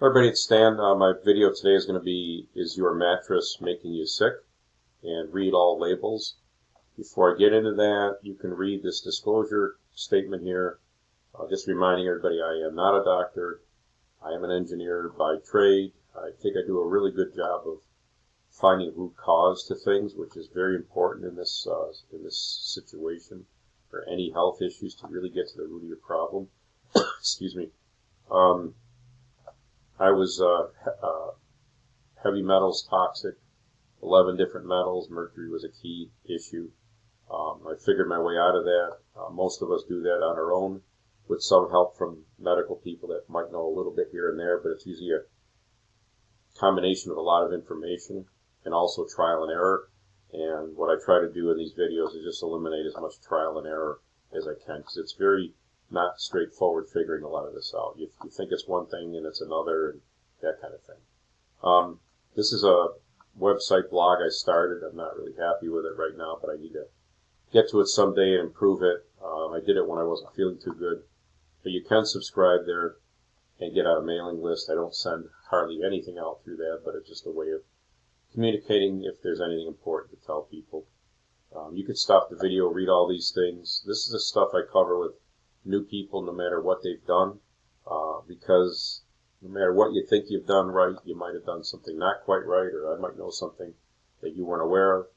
Everybody, it's Stan. My video today is going to be, is your mattress making you sick? And read all labels. Before I get into that, you can read this disclosure statement here. Just reminding everybody I am not a doctor. I am an engineer by trade. I think I do a really good job of finding root cause to things, which is very important in this situation for any health issues, to really get to the root of your problem. Excuse me. I was heavy metals toxic, 11 different metals. Mercury was a key issue. I figured my way out of that. Most of us do that on our own with some help from medical people that might know a little bit here and there, but it's usually a combination of a lot of information and also trial and error. And what I try to do in these videos is just eliminate as much trial and error as I can, because it's very not straightforward figuring a lot of this out. You think it's one thing and it's another, and that kind of thing. This is a website blog I started. I'm not really happy with it right now, but I need to get to it someday and improve it. I did it when I wasn't feeling too good. But you can subscribe there and get on a mailing list. I don't send hardly anything out through that, but it's just a way of communicating if there's anything important to tell people. You could stop the video, read all these things. This is the stuff I cover with new people, no matter what they've done, because no matter what you think you've done right, you might have done something not quite right, or I might know something that you weren't aware of,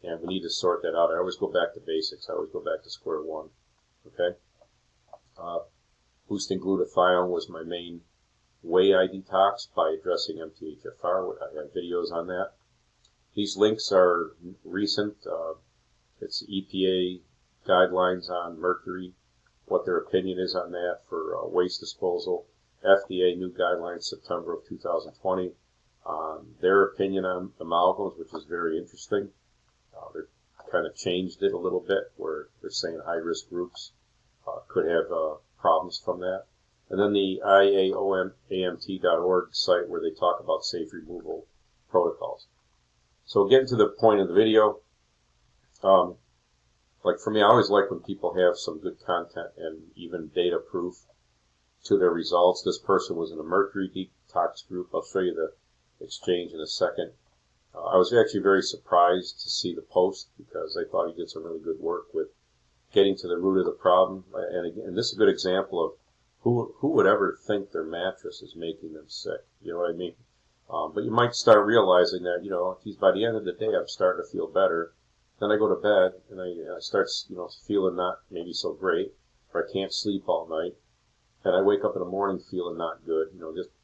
and we need to sort that out. I always go back to basics. I always go back to square one. Okay? Boosting glutathione was my main way I detox, by addressing MTHFR. I have videos on that. These links are recent. It's EPA guidelines on mercury, what their opinion is on that for waste disposal. FDA new guidelines September of 2020. Their opinion on amalgams, which is very interesting. They're kind of changed it a little bit, where they're saying high-risk groups could have problems from that. And then the IAOMAMT.org site, where they talk about safe removal protocols. So getting to the point of the video, like for me, I always like when people have some good content and even data proof to their results. This person was in a mercury detox group. I'll show you the exchange in a second. I was actually very surprised to see the post, because I thought he did some really good work with getting to the root of the problem. And again, this is a good example of who would ever think their mattress is making them sick. You know what I mean? But you might start realizing that, geez, by the end of the day, I'm starting to feel better. Then I go to bed and I start, feeling not maybe so great, or I can't sleep all night. And I wake up in the morning feeling not good,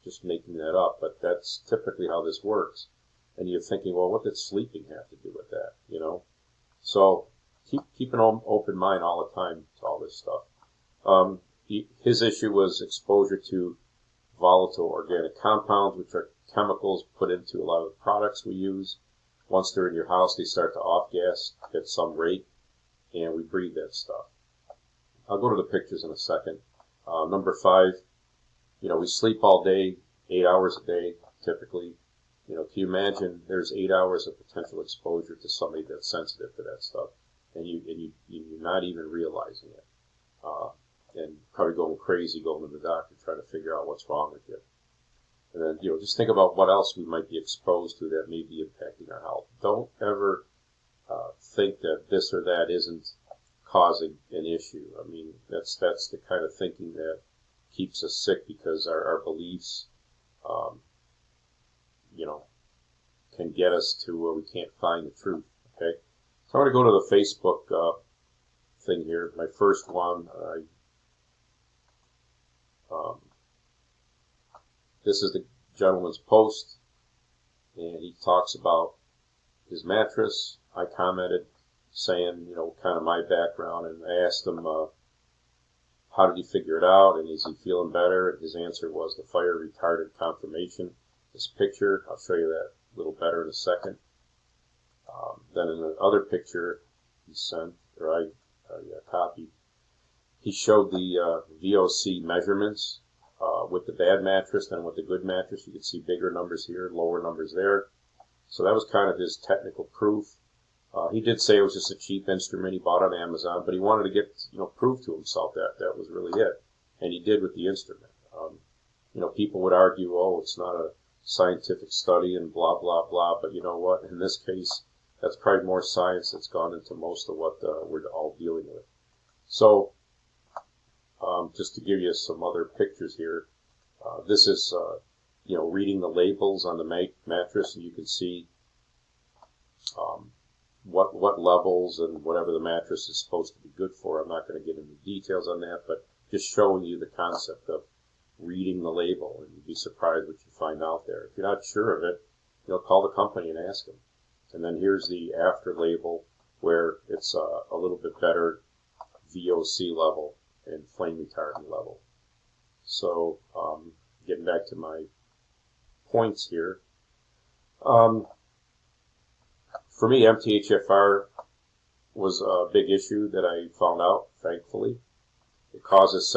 just making that up. But that's typically how this works. And you're thinking, well, what did sleeping have to do with that, So keep an open mind all the time to all this stuff. His issue was exposure to volatile organic compounds, which are chemicals put into a lot of the products we use. Once they're in your house, they start to off-gas at some rate, and we breathe that stuff. I'll go to the pictures in a second. Number 5, we sleep all day, 8 hours a day, typically. Can you imagine there's 8 hours of potential exposure to somebody that's sensitive to that stuff, and you're not even realizing it, and probably going crazy, going to the doctor, trying to figure out what's wrong with you. And then, just think about what else we might be exposed to that may be impacting our health. Don't ever think that this or that isn't causing an issue. I mean, that's the kind of thinking that keeps us sick, because our beliefs, can get us to where we can't find the truth. Okay, so I'm going to go to the Facebook thing here. My first one. This is the gentleman's post, and he talks about his mattress. I commented saying, kind of my background, and I asked him, how did he figure it out, and is he feeling better? And his answer was the fire retardant conformation. This picture, I'll show you that a little better in a second. Then in the other picture he sent, or I copied, he showed the VOC measurements with the bad mattress. Then with the good mattress, you could see bigger numbers here, lower numbers there. So that was kind of his technical proof. He did say it was just a cheap instrument he bought on Amazon, but he wanted to get, prove to himself that that was really it. And he did with the instrument. People would argue, oh, it's not a scientific study and blah, blah, blah. But you know what? In this case, that's probably more science that's gone into most of what we're all dealing with. So, just to give you some other pictures here, this is, reading the labels on the mattress, and you can see what levels and whatever the mattress is supposed to be good for. I'm not going to get into details on that, but just showing you the concept of reading the label, and you'd be surprised what you find out there. If you're not sure of it, call the company and ask them. And then here's the after label, where it's a little bit better VOC level and flame retardant level. So, getting back to my points here. For me, MTHFR was a big issue that I found out, thankfully. It causes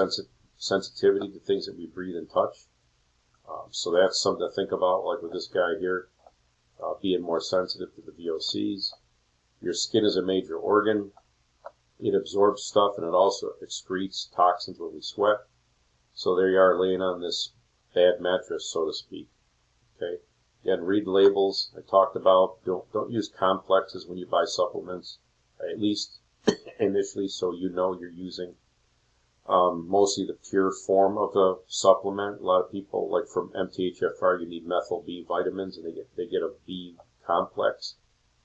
sensitivity to things that we breathe and touch. So that's something to think about, like with this guy here, being more sensitive to the VOCs. Your skin is a major organ. It absorbs stuff, and it also excretes toxins when we sweat. So there you are, laying on this bad mattress, so to speak. Okay. Again, read labels. I talked about don't use complexes when you buy supplements, at least initially, so you know you're using mostly the pure form of the supplement. A lot of people, like from MTHFR, you need methyl B vitamins, and they get a B complex,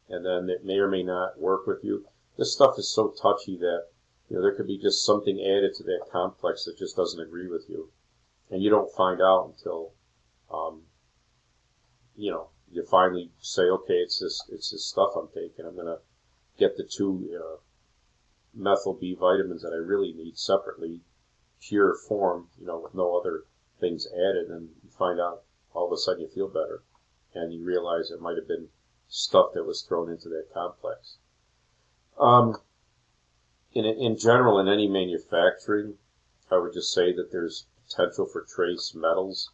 and then it may or may not work with you. This stuff is so touchy that there could be just something added to that complex that just doesn't agree with you, and you don't find out until you finally say, okay, it's this stuff I'm taking. I'm going to get the two methyl B vitamins that I really need separately, pure form, with no other things added, and you find out all of a sudden you feel better, and you realize it might have been stuff that was thrown into that complex. In general, in any manufacturing, I would just say that there's potential for trace metals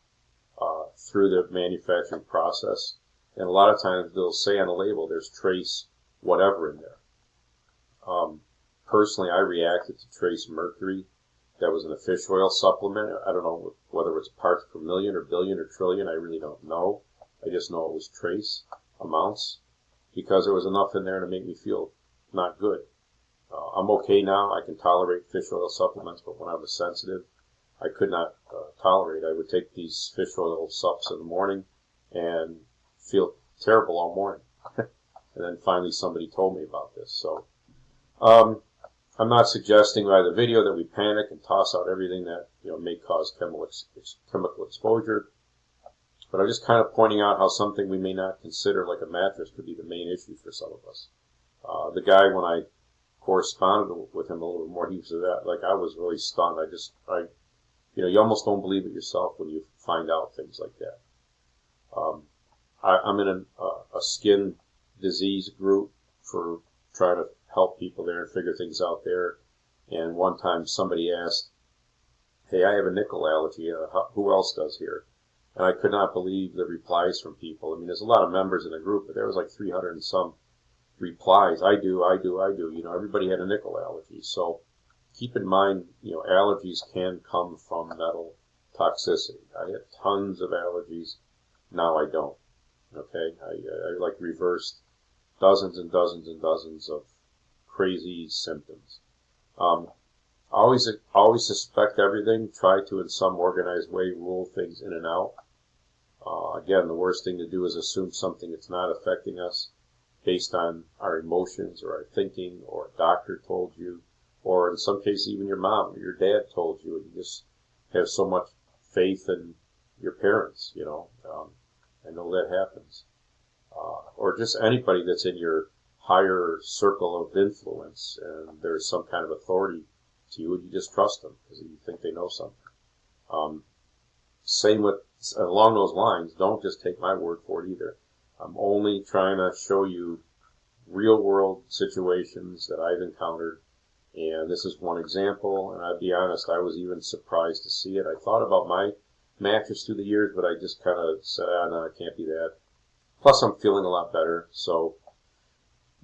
through the manufacturing process. And a lot of times they'll say on the label there's trace whatever in there. Personally, I reacted to trace mercury. That was an fish oil supplement. I don't know whether it's parts per million or billion or trillion. I really don't know. I just know it was trace amounts because there was enough in there to make me feel not good. I'm okay now. I can tolerate fish oil supplements, but when I was sensitive, I could not tolerate. I would take these fish oil supps in the morning and feel terrible all morning. And then finally somebody told me about this. So I'm not suggesting by the video that we panic and toss out everything that may cause chemical exposure. But I'm just kind of pointing out how something we may not consider, like a mattress, could be the main issue for some of us. The guy, when I corresponded with him a little bit more, he said that, like, I was really stunned. You almost don't believe it yourself when you find out things like that. I'm in a skin disease group for trying to help people there and figure things out there. And one time somebody asked, hey, I have a nickel allergy. Who else does here? And I could not believe the replies from people. I mean, there's a lot of members in the group, but there was like 300 and some replies. I do. Everybody had a nickel allergy. So keep in mind, allergies can come from metal toxicity. I had tons of allergies. Now I don't. Okay? I like reversed dozens and dozens and dozens of crazy symptoms. Always suspect everything. Try to, in some organized way, rule things in and out. Again, the worst thing to do is assume something that's not affecting us based on our emotions or our thinking, or a doctor told you, or in some cases even your mom or your dad told you, and you just have so much faith in your parents, I know that happens. Or just anybody that's in your higher circle of influence, and there's some kind of authority to you, and you just trust them because you think they know something. Same with, along those lines, don't just take my word for it either. I'm only trying to show you real world situations that I've encountered, and this is one example, and I'll be honest, I was even surprised to see it. I thought about my mattress through the years, but I just kind of said, no, it can't be that. Plus, I'm feeling a lot better, so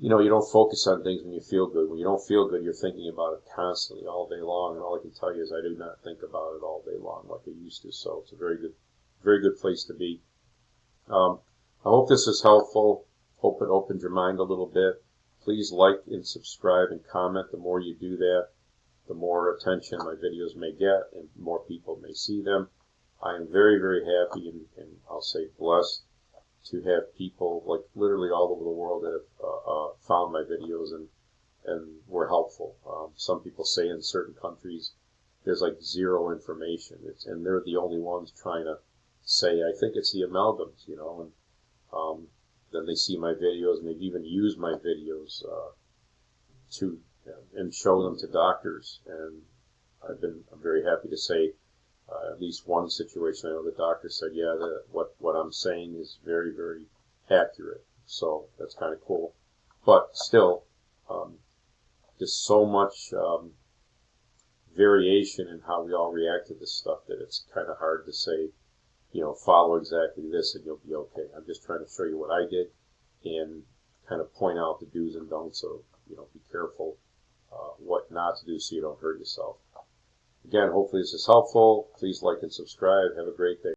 you don't focus on things when you feel good. When you don't feel good, you're thinking about it constantly all day long. And all I can tell you is I do not think about it all day long like I used to. So it's a very good place to be. I hope this is helpful. Hope it opened your mind a little bit. Please like and subscribe and comment. The more you do that, the more attention my videos may get and more people may see them. I am very happy and I'll say blessed to have people like literally all over the world that have found my videos and were helpful. Some people say in certain countries there's like zero information, and they're the only ones trying to say, I think it's the amalgams, and then they see my videos and they've even used my videos to and show them to doctors. And I'm very happy to say at least one situation I know the doctor said, yeah, what I'm saying is very accurate. So that's kind of cool. But still, there's so much variation in how we all react to this stuff that it's kind of hard to say, follow exactly this and you'll be okay. I'm just trying to show you what I did and kind of point out the do's and don'ts. So, be careful what not to do so you don't hurt yourself. Again, hopefully this is helpful. Please like and subscribe. Have a great day.